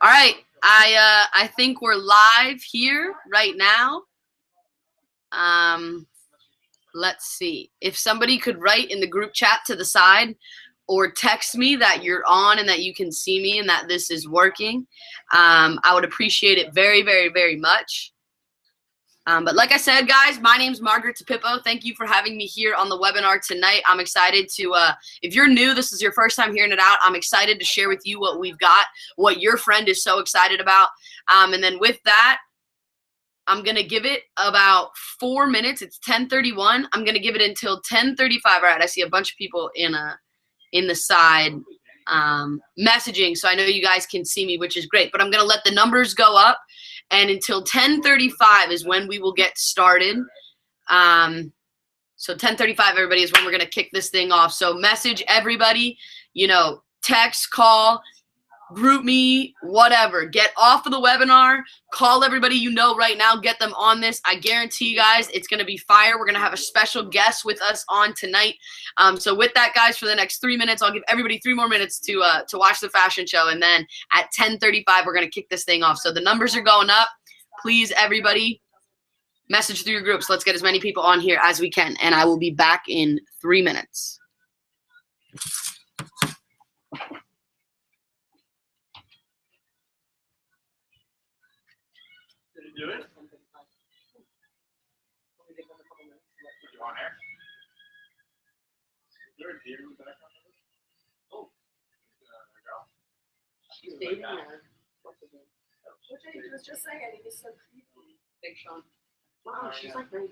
All right, I think we're live here right now. Let's see if somebody could write in the group chat to the side or text me that you're on and that you can see me and that this is working. I would appreciate it very, very, very much. But like I said, guys, my name's Margaret DePippo. Thank you for having me here on the webinar tonight. I'm excited to, if you're new, this is your first time hearing it out, I'm excited to share with you what we've got, what your friend is so excited about. And then with that, I'm going to give it about 4 minutes. It's 10:31. I'm going to give it until 10:35. All right, I see a bunch of people in the side messaging, so I know you guys can see me, which is great. But I'm going to let the numbers go up. And until 10:35 is when we will get started. So 10:35, everybody, is when we're going to kick this thing off. So message everybody, text, call, group me, whatever. Get off of the webinar. Call everybody you know right now. Get them on this. I guarantee you guys it's going to be fire. We're going to have a special guest with us on tonight. So with that, guys, for the next 3 minutes, I'll give everybody 3 more minutes to watch the fashion show. And then at 10:35, we're going to kick this thing off. So the numbers are going up. Please, everybody, message through your groups. Let's get as many people on here as we can. And I will be back in 3 minutes. Do it? You on air? Is there a deer in the background of it? Oh, there we go. She's dating her. Which I was just saying, I think is so creepy. Big Sean. Wow, she's like 19.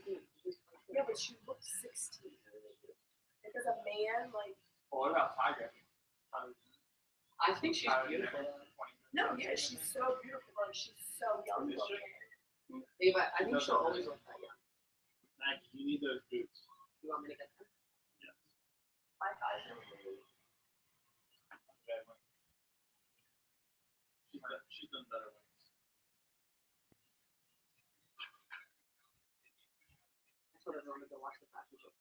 Yeah, but she looks 16. Because a man, like. Oh, what about Tiger? I think she's beautiful. No, yeah, she's so beautiful. Like, she's so young looking. Ava, I think she'll always look that young. Maggie, you need those boots. You want me to get them? Yes. My eyes are She's done better ones. That's what I wanted to watch the fashion show.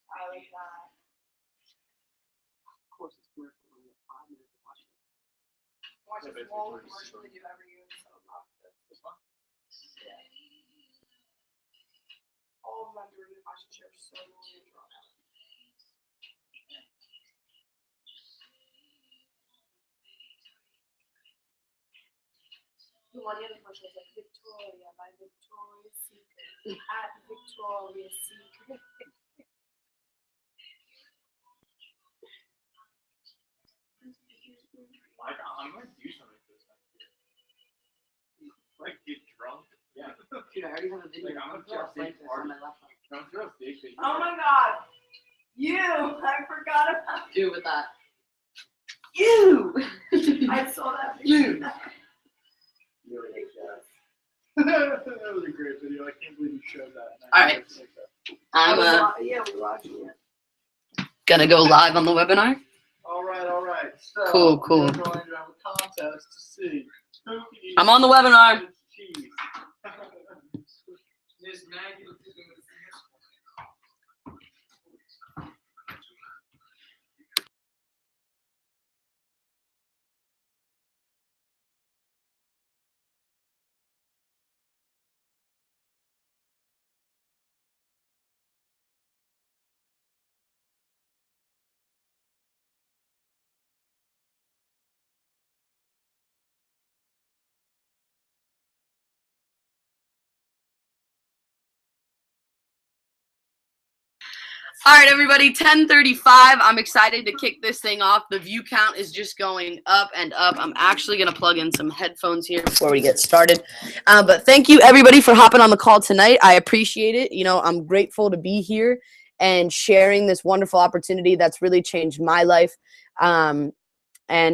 I like that. Of course, it's weird for me. 5 minutes to watch it. Watch this whole commercial they do every year. So I love this. This one? Yeah. All of them during the fashion show are so long and drawn out. The one the other commercial is like Victoria by Victoria's Secret at Victoria's Secret. I'm going to do something this time. Like, get drunk. Yeah. Dude, I already have a video. Like, I'm going to throw a fake on party. my laptop. I'm going to throw a fake thing. Oh my god! I forgot about Do with that. You! I saw that You. video. You're ridiculous. That was a great video. I can't believe you showed that. All right. I'm Yeah, we're watching it. gonna go live on the webinar. All right, all right. So, Cool. We're going to have a contest to see who can eat I'm on the webinar. cheese. Miss Maggie, let's do this. All right, everybody, 10:35. I'm excited to kick this thing off. The view count is just going up and up. I'm actually going to plug in some headphones here before we get started. But thank you, everybody, for hopping on the call tonight. I appreciate it. I'm grateful to be here and sharing this wonderful opportunity that's really changed my life. And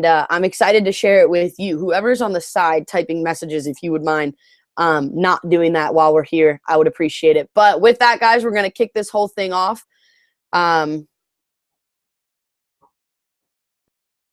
I'm excited to share it with you. Whoever's on the side typing messages, if you would mind not doing that while we're here, I would appreciate it. But with that, guys, we're going to kick this whole thing off.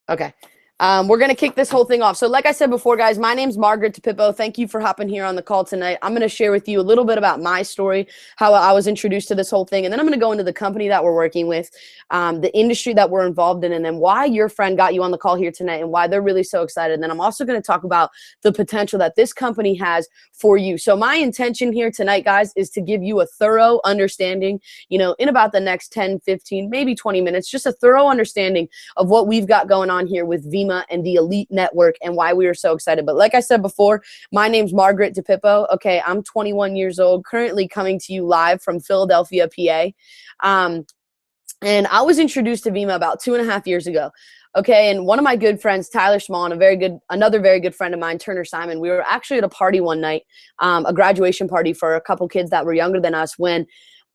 Okay. We're going to kick this whole thing off. So like I said before, guys, my name's Margaret DePippo. Thank you for hopping here on the call tonight. I'm going to share with you a little bit about my story, how I was introduced to this whole thing. And then I'm going to go into the company that we're working with, the industry that we're involved in, and then why your friend got you on the call here tonight and why they're really so excited. And then I'm also going to talk about the potential that this company has for you. So my intention here tonight, guys, is to give you a thorough understanding, you know, in about the next 10, 15, maybe 20 minutes, just a thorough understanding of what we've got going on here with Vima and the Elite Network and why we are so excited. But like I said before, my name's Margaret DePippo. Okay, I'm 21 years old, currently coming to you live from Philadelphia, PA. And I was introduced to Vima about 2.5 years ago. Okay, and one of my good friends, Tyler Small, and another very good friend of mine, Turner Simon, we were actually at a party one night, a graduation party for a couple kids that were younger than us, when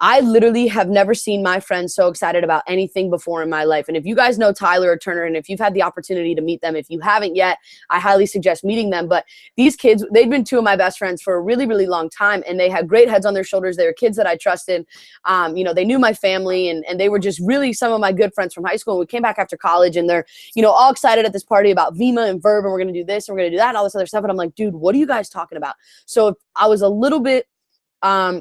I literally have never seen my friends so excited about anything before in my life. And if you guys know Tyler or Turner, and if you've had the opportunity to meet them, if you haven't yet, I highly suggest meeting them. But these kids, they've been two of my best friends for a really, really long time, and they had great heads on their shoulders. They were kids that I trusted. You know, they knew my family, and they were just really some of my good friends from high school. And we came back after college, and they're, you know, all excited at this party about Vima and Verb, and we're going to do this, and we're going to do that, and all this other stuff. And I'm like, dude, what are you guys talking about? So I was a little bit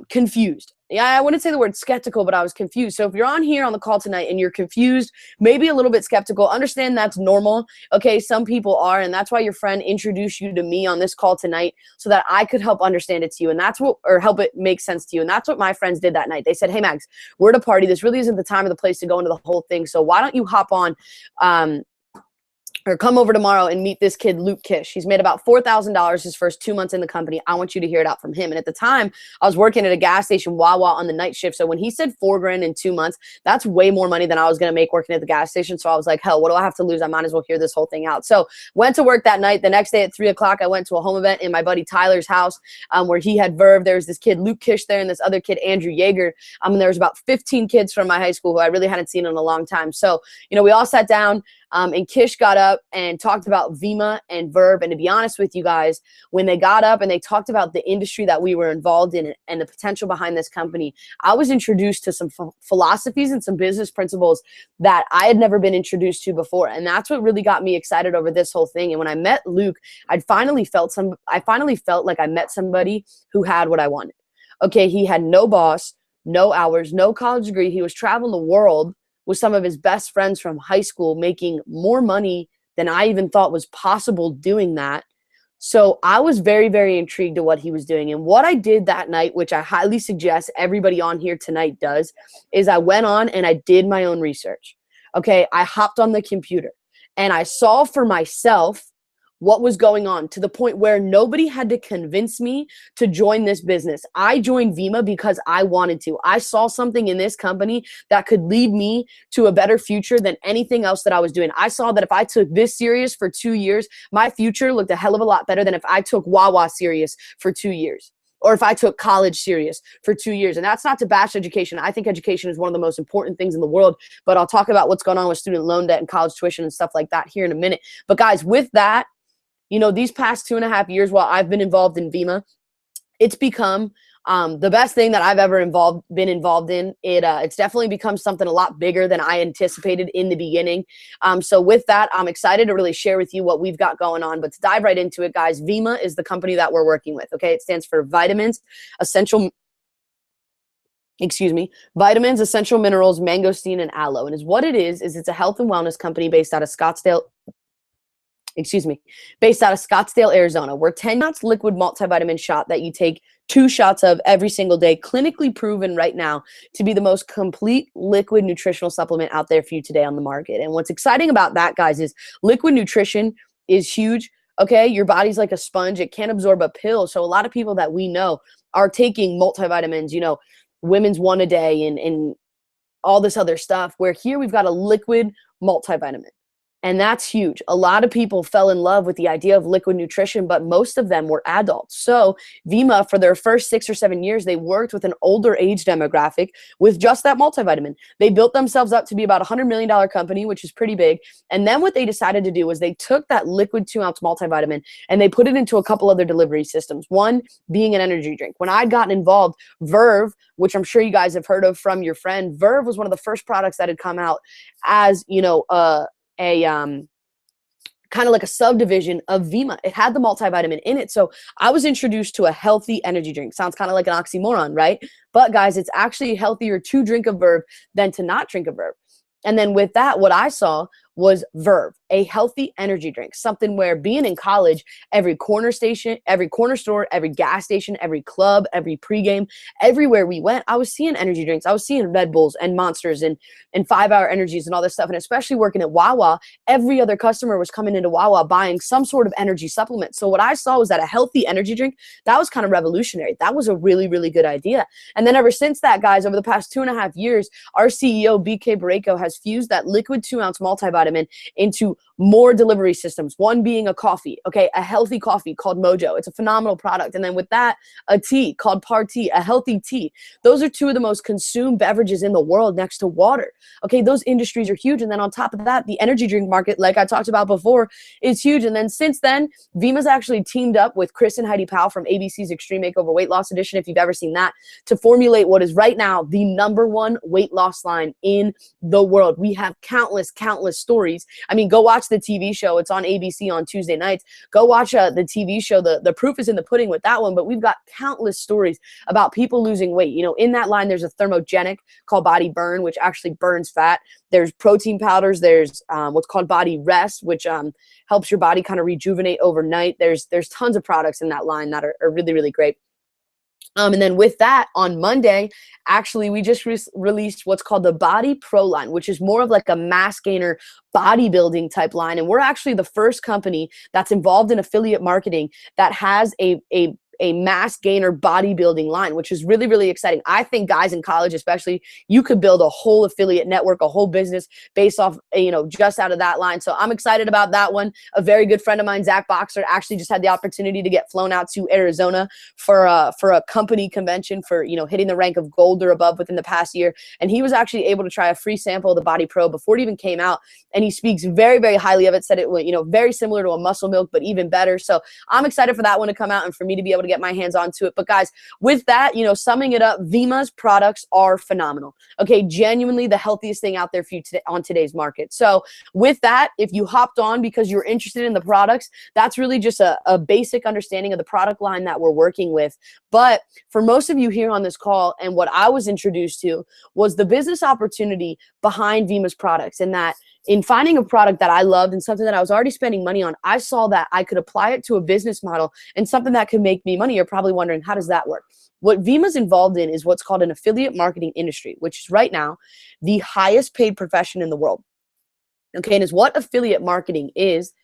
confused. Yeah, I wouldn't say the word skeptical, but I was confused. So if you're on here on the call tonight and you're confused, maybe a little bit skeptical, understand that's normal. Okay, some people are, and that's why your friend introduced you to me on this call tonight, so that I could help understand it to you, and that's what, or help it make sense to you. And that's what my friends did that night. They said, hey Max, we're at a party. This really isn't the time or the place to go into the whole thing. So why don't you hop on or come over tomorrow and meet this kid, Luke Kish. He's made about $4,000 his first 2 months in the company. I want you to hear it out from him. And at the time, I was working at a gas station, Wawa, on the night shift. So when he said $4,000 in 2 months, that's way more money than I was going to make working at the gas station. So I was like, hell, what do I have to lose? I might as well hear this whole thing out. So went to work that night. The next day at 3 o'clock, I went to a home event in my buddy Tyler's house, where he had Verve. There was this kid, Luke Kish, there, and this other kid, Andrew Yeager. And there was about 15 kids from my high school who I really hadn't seen in a long time. So, you know, we all sat down. And Kish got up and talked about Vima and Verb. And to be honest with you guys, when they got up and they talked about the industry that we were involved in and the potential behind this company, I was introduced to some philosophies and some business principles that I had never been introduced to before. And that's what really got me excited over this whole thing. And when I met Luke, I finally felt like I met somebody who had what I wanted. Okay, he had no boss, no hours, no college degree. He was traveling the world with some of his best friends from high school, making more money than I even thought was possible doing that. So I was very, very intrigued to what he was doing. And what I did that night, which I highly suggest everybody on here tonight does, is I went on and I did my own research. Okay, I hopped on the computer and I saw for myself what was going on, to the point where nobody had to convince me to join this business. I joined Vima because I wanted to. I saw something in this company that could lead me to a better future than anything else that I was doing. I saw that if I took this serious for 2 years, my future looked a hell of a lot better than if I took Wawa serious for 2 years, or if I took college serious for 2 years. And that's not to bash education. I think education is one of the most important things in the world, but I'll talk about what's going on with student loan debt and college tuition and stuff like that here in a minute. But guys, with that, you know, these past 2.5 years while I've been involved in Vima, it's become the best thing that I've ever been involved in. It's definitely become something a lot bigger than I anticipated in the beginning. So with that, I'm excited to really share with you what we've got going on. But to dive right into it, guys, Vima is the company that we're working with. Okay, it stands for Vitamins, Essential Minerals, Mangosteen, and Aloe. And what it is it's a health and wellness company based out of Scottsdale, Arizona. We're 10 ounce liquid multivitamin shot that you take 2 shots of every single day, clinically proven right now to be the most complete liquid nutritional supplement out there for you today on the market. And what's exciting about that, guys, is liquid nutrition is huge. Okay, your body's like a sponge. It can't absorb a pill. So a lot of people that we know are taking multivitamins, you know, Women's One a day and all this other stuff, where here we've got a liquid multivitamin. And that's huge. A lot of people fell in love with the idea of liquid nutrition, but most of them were adults. So Vima, for their first 6 or 7 years, they worked with an older age demographic with just that multivitamin. They built themselves up to be about a $100 million company, which is pretty big. And then what they decided to do was they took that liquid 2 ounce multivitamin and they put it into a couple other delivery systems. One being an energy drink. When I'd gotten involved, Verve, which I'm sure you guys have heard of from your friend, Verve was one of the first products that had come out as, you know, kind of like a subdivision of Vima. It had the multivitamin in it. So I was introduced to a healthy energy drink. Sounds kind of like an oxymoron, right? But guys, it's actually healthier to drink a Verve than to not drink a Verve. And then with that, what I saw was Verve, a healthy energy drink, something where being in college, every corner station, every corner store, every gas station, every club, every pregame, everywhere we went, I was seeing energy drinks. I was seeing Red Bulls and Monsters and 5-hour energies and all this stuff. And especially working at Wawa, every other customer was coming into Wawa buying some sort of energy supplement. So what I saw was that a healthy energy drink, that was kind of revolutionary. That was a really, really good idea. And then ever since that, guys, over the past 2.5 years, our CEO, BK Barreco, has fused that liquid 2-ounce multivitamin into more delivery systems, one being a coffee, okay, a healthy coffee called Mojo. It's a phenomenal product. And then with that, a tea called Partea, a healthy tea. Those are two of the most consumed beverages in the world next to water. Okay, those industries are huge. And then on top of that, the energy drink market, like I talked about before, is huge. And then since then, Vima's actually teamed up with Chris and Heidi Powell from ABC's Extreme Makeover Weight Loss Edition, if you've ever seen that, to formulate what is right now the #1 weight loss line in the world. We have countless stories. I mean, go watch the TV show. It's on ABC on Tuesday nights. Go watch the TV show. The proof is in the pudding with that one, but we've got countless stories about people losing weight. You know, in that line, there's a thermogenic called Body Burn, which actually burns fat. There's protein powders. There's what's called Body Rest, which helps your body kind of rejuvenate overnight. There's tons of products in that line that are really, really great. And then with that, on Monday, actually, we just released what's called the Body Pro line, which is more of like a mass gainer bodybuilding type line. And we're actually the first company that's involved in affiliate marketing that has a mass gainer bodybuilding line, which is really, really exciting. I think guys in college, especially, you could build a whole affiliate network, a whole business based off, you know, just out of that line. So I'm excited about that one. A very good friend of mine, Zach Boxer, actually just had the opportunity to get flown out to Arizona for a company convention for, you know, hitting the rank of gold or above within the past year. And he was actually able to try a free sample of the Body Pro before it even came out. And he speaks very, very highly of it, said it was, you know, very similar to a muscle milk, but even better. So I'm excited for that one to come out and for me to be able to get my hands onto it. But guys, with that, you know, summing it up, Vima's products are phenomenal. Okay, genuinely the healthiest thing out there for you today on today's market. So with that, if you hopped on because you're interested in the products, that's really just a basic understanding of the product line that we're working with. But for most of you here on this call, and what I was introduced to was the business opportunity behind Vima's products, and that in finding a product that I loved and something that I was already spending money on, I saw that I could apply it to a business model and something that could make me money. You're probably wondering, how does that work? What Vima's involved in is what's called an affiliate marketing industry, which is right now the highest paid profession in the world. Okay, and is what affiliate marketing is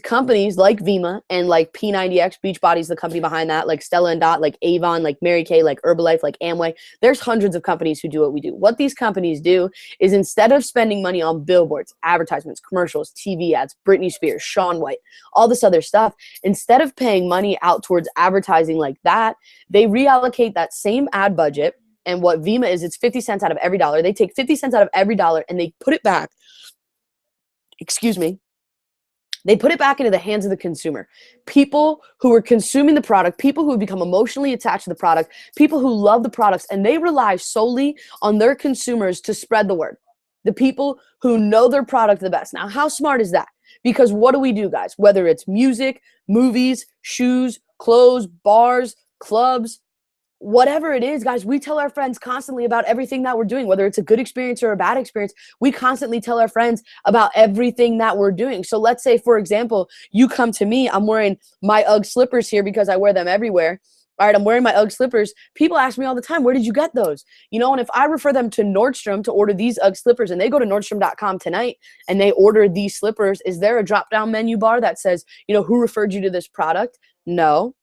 companies like Vima and like P90X, Beachbody's the company behind that, like Stella & Dot, like Avon, like Mary Kay, like Herbalife, like Amway. There's hundreds of companies who do what we do. What these companies do is, instead of spending money on billboards, advertisements, commercials, TV ads, Britney Spears, Shaun White, all this other stuff, instead of paying money out towards advertising like that, they reallocate that same ad budget. And what Vima is, it's 50 cents out of every dollar. They take 50 cents out of every dollar and they put it back. Excuse me. They put it back into the hands of the consumer. People who are consuming the product, people who have become emotionally attached to the product, people who love the products, and they rely solely on their consumers to spread the word. The people who know their product the best. Now, how smart is that? Because what do we do, guys? Whether it's music, movies, shoes, clothes, bars, clubs, whatever it is, guys, we tell our friends constantly about everything that we're doing, whether it's a good experience or a bad experience. We constantly tell our friends about everything that we're doing. So let's say, for example, you come to me, I'm wearing my UGG slippers here because I wear them everywhere. All right, I'm wearing my UGG slippers. People ask me all the time, where did you get those? You know, and if I refer them to Nordstrom to order these UGG slippers, and they go to Nordstrom.com tonight and they order these slippers, is there a drop-down menu bar that says, you know, who referred you to this product? No.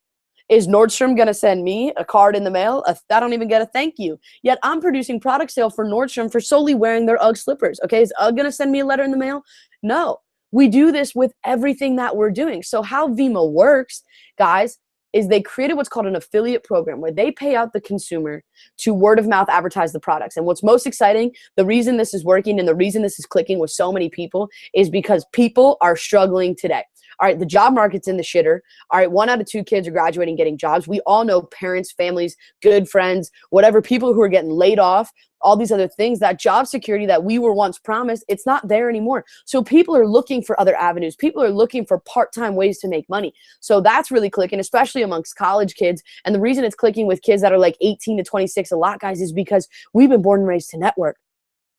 Is Nordstrom going to send me a card in the mail? I don't even get a thank you. Yet I'm producing product sale for Nordstrom for solely wearing their UGG slippers. Okay, is UGG going to send me a letter in the mail? No. We do this with everything that we're doing. So how Vima works, guys, is they created what's called an affiliate program where they pay out the consumer to word of mouth advertise the products. And what's most exciting, the reason this is working and the reason this is clicking with so many people is because people are struggling today. All right, the job market's in the shitter. All right, 1 out of 2 kids are graduating, getting jobs. We all know parents, families, good friends, whatever, people who are getting laid off. all these other things, that job security that we were once promised, it's not there anymore. So people are looking for other avenues. People are looking for part-time ways to make money. So that's really clicking, especially amongst college kids. And the reason it's clicking with kids that are like 18 to 26 a lot, guys, is because we've been born and raised to network.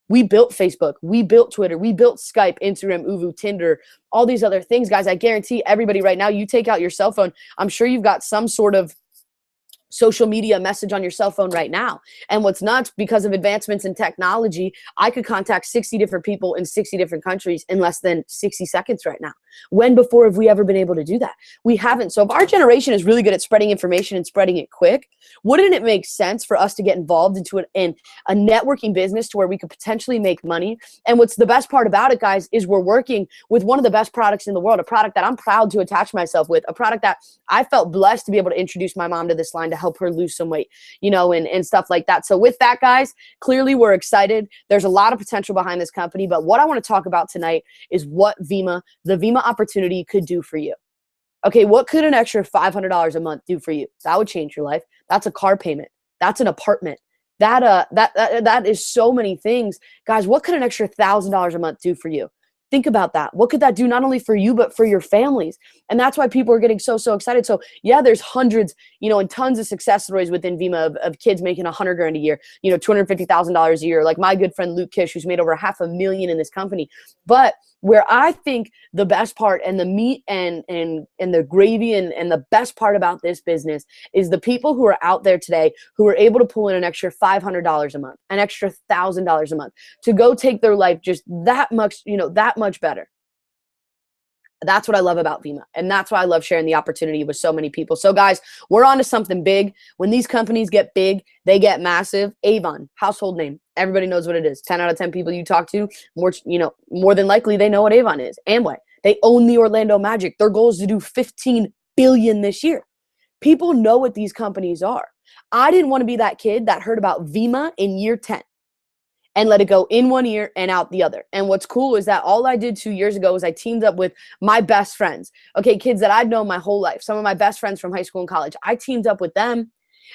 We built Facebook, we built Twitter, we built Skype, Instagram, Uvu, Tinder, all these other things, guys. I guarantee everybody right now, you take out your cell phone, I'm sure you've got some sort of social media message on your cell phone right now. And what's nuts, because of advancements in technology, I could contact 60 different people in 60 different countries in less than 60 seconds right now. When before have we ever been able to do that? We haven't. So if our generation is really good at spreading information and spreading it quick, wouldn't it make sense for us to get involved into a networking business to where we could potentially make money? And what's the best part about it, guys, is we're working with one of the best products in the world, a product that I'm proud to attach myself with, a product that I felt blessed to be able to introduce my mom to this line to help her lose some weight, you know, and stuff like that. So with that, guys, clearly we're excited. There's a lot of potential behind this company, but what I want to talk about tonight is what the Vima opportunity could do for you. Okay, what could an extra $500 a month do for you? That would change your life. That's a car payment. That's an apartment. That is so many things. Guys, what could an extra $1,000 a month do for you? Think about that. What could that do not only for you, but for your families? And that's why people are getting so excited. So yeah, there's hundreds, you know, and tons of success stories within Vima of kids making $100 grand a year, you know, $250,000 a year. Like my good friend Luke Kish, who's made over $500,000 in this company. But where I think the best part and the meat and the gravy and the best part about this business is the people who are out there today who are able to pull in an extra $500 a month, an extra $1,000 a month to go take their life just that much, you know, that much better. That's what I love about Vima. And that's why I love sharing the opportunity with so many people. So guys, we're on to something big. When these companies get big, they get massive. Avon, household name. Everybody knows what it is. 10 out of 10 people you talk to, more than likely they know what Avon is. Amway, they own the Orlando Magic. Their goal is to do $15 billion this year. People know what these companies are. I didn't want to be that kid that heard about Vima in year 10. And let it go in one ear and out the other. And what's cool is that all I did 2 years ago was I teamed up with my best friends. Okay, kids that I'd known my whole life. Some of my best friends from high school and college. I teamed up with them.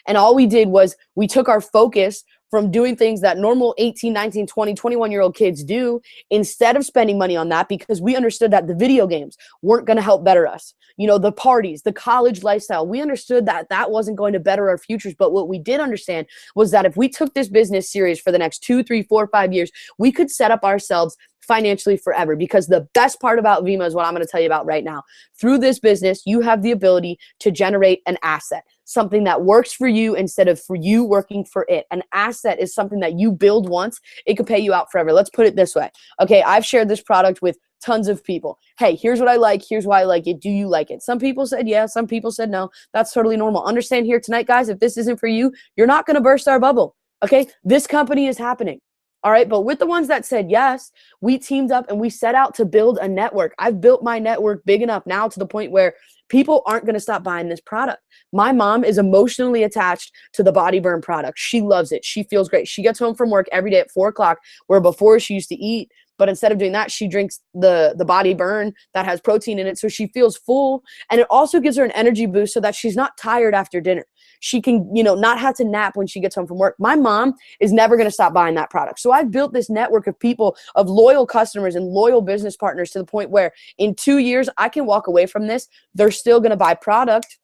And all we did was we took our focus from doing things that normal 18, 19, 20, 21-year-old kids do instead of spending money on that, because we understood that the video games weren't going to help better us. You know, the parties, the college lifestyle, we understood that that wasn't going to better our futures. But what we did understand was that if we took this business serious for the next 2, 3, 4, 5 years, we could set up ourselves financially forever. Because the best part about Vima is what I'm going to tell you about right now. Through this business, you have the ability to generate an asset, something that works for you instead of for you working for it. An asset is something that you build once. It could pay you out forever. Let's put it this way. Okay, I've shared this product with tons of people. Hey, here's what I like. Here's why I like it. Do you like it? Some people said yeah. Some people said no. That's totally normal. Understand here tonight, guys, if this isn't for you, you're not going to burst our bubble. Okay, this company is happening. All right, but with the ones that said yes, we teamed up and we set out to build a network. I've built my network big enough now to the point where people aren't going to stop buying this product. My mom is emotionally attached to the Body Burn product. She loves it. She feels great. She gets home from work every day at 4 o'clock, where before she used to eat. But instead of doing that, she drinks the Body Burn that has protein in it. So she feels full. And it also gives her an energy boost so that she's not tired after dinner. She can, not have to nap when she gets home from work. My mom is never going to stop buying that product. So I've built this network of people, of loyal customers and loyal business partners to the point where in 2 years, I can walk away from this. They're still going to buy product.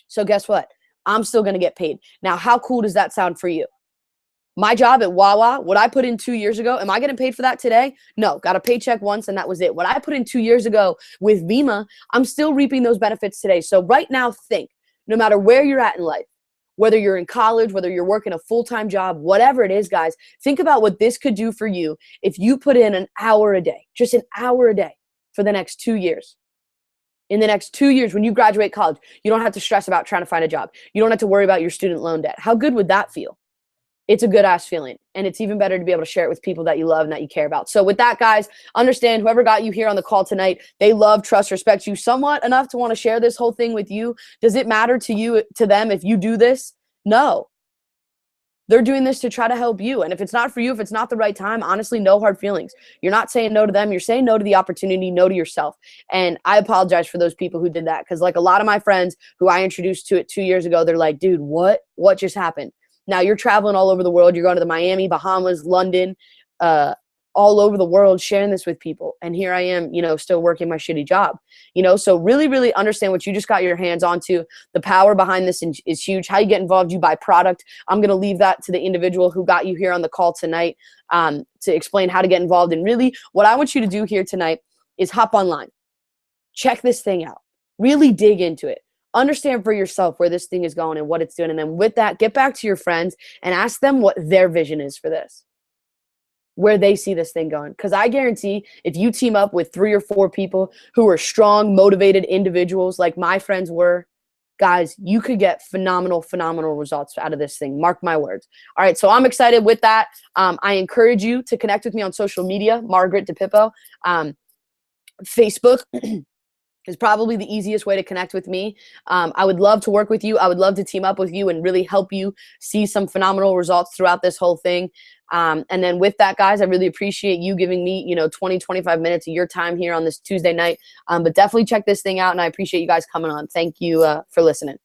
So guess what? I'm still going to get paid. Now, how cool does that sound for you? My job at Wawa, what I put in 2 years ago, am I getting paid for that today? No, got a paycheck once and that was it. What I put in 2 years ago with Vima, I'm still reaping those benefits today. So right now, think, no matter where you're at in life, whether you're in college, whether you're working a full-time job, whatever it is, guys, think about what this could do for you if you put in an hour a day, just an hour a day for the next 2 years. In the next 2 years, when you graduate college, you don't have to stress about trying to find a job. You don't have to worry about your student loan debt. How good would that feel? It's a good ass feeling. And it's even better to be able to share it with people that you love and that you care about. So with that, guys, understand whoever got you here on the call tonight, they love, trust, respect you somewhat enough to want to share this whole thing with you. Does it matter to you, to them, if you do this? No. They're doing this to try to help you. And if it's not for you, if it's not the right time, honestly, no hard feelings. You're not saying no to them. You're saying no to the opportunity, no to yourself. And I apologize for those people who did that. Because like a lot of my friends who I introduced to it 2 years ago, they're like, dude, what just happened? Now you're traveling all over the world. You're going to the Miami, Bahamas, London, all over the world, sharing this with people. And here I am, you know, still working my shitty job, you know? So really, really understand what you just got your hands onto. The power behind this is huge. How you get involved, you buy product. I'm going to leave that to the individual who got you here on the call tonight to explain how to get involved. And really what I want you to do here tonight is hop online, check this thing out, really dig into it. Understand for yourself where this thing is going and what it's doing. And then with that, get back to your friends and ask them what their vision is for this, where they see this thing going. Because I guarantee if you team up with 3 or 4 people who are strong, motivated individuals like my friends were, guys, you could get phenomenal, phenomenal results out of this thing. Mark my words. All right, so I'm excited with that. I encourage you to connect with me on social media, Margaret DePippo. Facebook is probably the easiest way to connect with me. I would love to work with you. I would love to team up with you and really help you see some phenomenal results throughout this whole thing. And then with that, guys, I really appreciate you giving me, you know, 20, 25 minutes of your time here on this Tuesday night. But definitely check this thing out, and I appreciate you guys coming on. Thank you for listening.